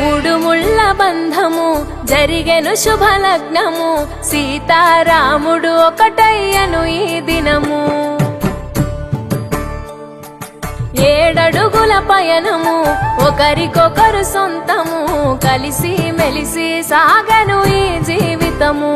మూడు ముళ్ళ బంధము జరిగెను శుభలగ్నము, సీతారాముడు ఒకటయ్యను ఈ దినము. 7 అడుగుల పయనము ఒకరికొకరు సొంతము, కలిసి మెలిసి సాగను ఈ జీవితము.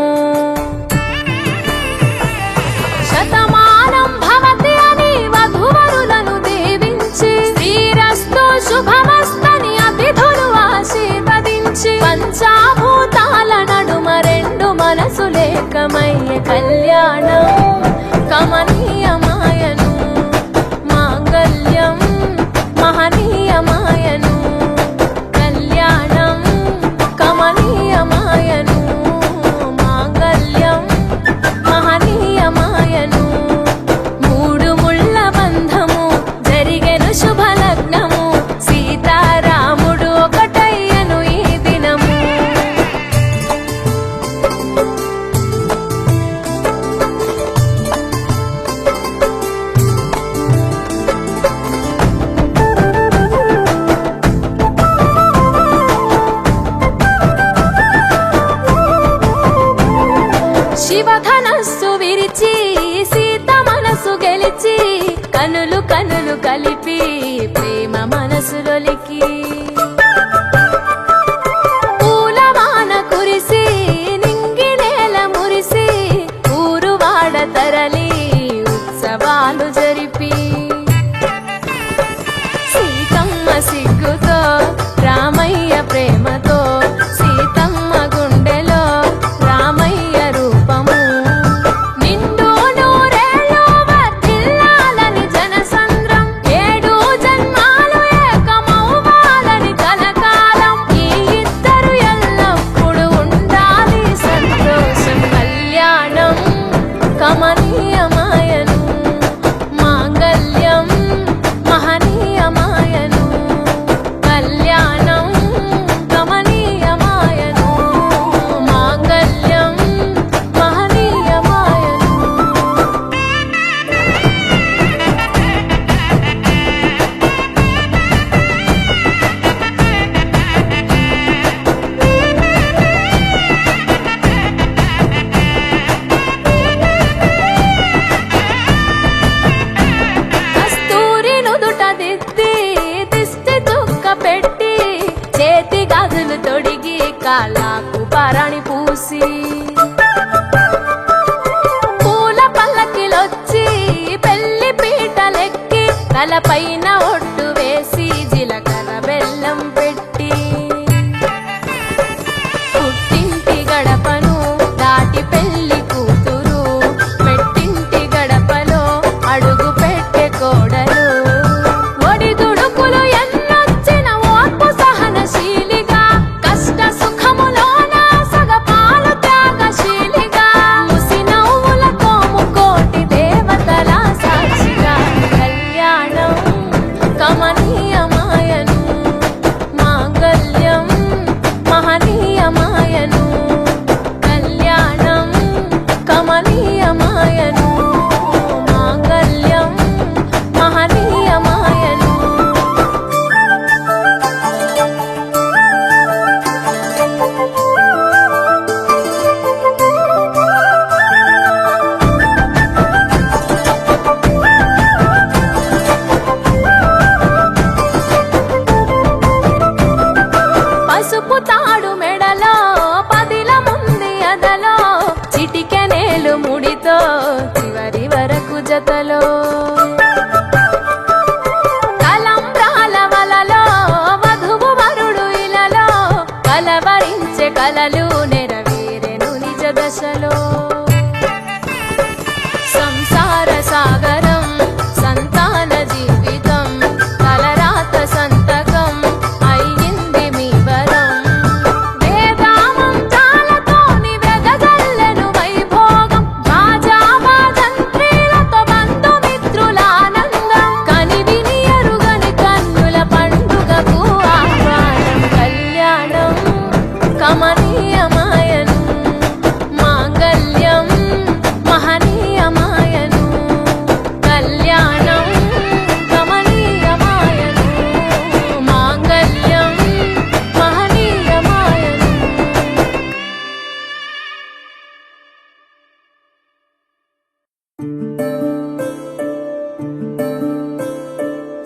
శతమానం భవతి అని వధువరులను దీవించి, శ్రీరస్తు శుభమస్తని అతిథులు ఆశీర్వదించి, పంచాభూతాల నడుమ 2 మనసులేకమయ్యే కళ్యాణం కమనీయమాయను, మాంగళ్యం మహనీయమాయను. కళ్యాణం కమనీయమాయను, మాంగళ్యం మహనీయమాయను. మూడు ముళ్ళ బంధము జరిగెను శుభలగ్నము, సీతారాముడు ఒకటయ్యను ఈ దినము. శివధనస్సు విరిచి సీత మనసు గెలిచి, కనులు కనులు కలిపి ప్రేమ మనసులొలికి, పూలవాన కురిసి నింగి నేల మురిసి, ఊరువాడ తరలి ఉత్సవాలు జరిపి, సీతమ్మ సిగ్గుతో రామయ్య ప్రేమతో, సీతమ్మ గుండెలో రామయ్య రూపము. నిండు నూరేళ్ళు వర్ధిల్లాలని జనసంద్రం, 7 జన్మాలు ఏకమవ్వాలని కలకాలం, ఈ ఇద్దరు ఎల్లప్పుడూ ఉండాలి సంతోషం. కళ్యాణం కమనీయమాయను, మాంగళ్యం మహనీయమాయను. కళ్యాణం కమనీయమాయను, మాంగళ్యం మహనీయమాయను. కస్తూరి నుదుట దిద్ది దిష్టి చుక్క పెట్టి, చేతి గాజులు తొడిగి కాళ్ళకు పరాణి పూసి, పూల పల్లకిలొచ్చి పెళ్లి పీటలెక్కి, తలపైన ఒట్టు వేసి జీలకర్ర బెల్లం పెట్టి, పుట్టింటి గడపను దాటి పెళ్లి కూతురు, మెట్టింటి గడపలో అడుగు పెట్టే కోడలు. ఒడిదుడుకులు ఎన్నొచ్చిన ఓర్పు సహనశీలిగా, కష్ట సుఖములోన సగపాలు త్యాగశీలిగా, ముసి నవ్వులతో ముకోటి దేవతల సాక్షిగా. కళ్యాణం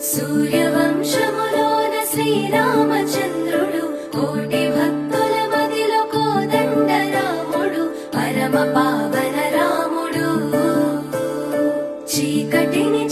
సూర్యవంశములోన శ్రీరామచంద్రుడు కోటి భక్తుల మదిలో కోదండ రాముడు పరమ పావన రాముడు చీకటిని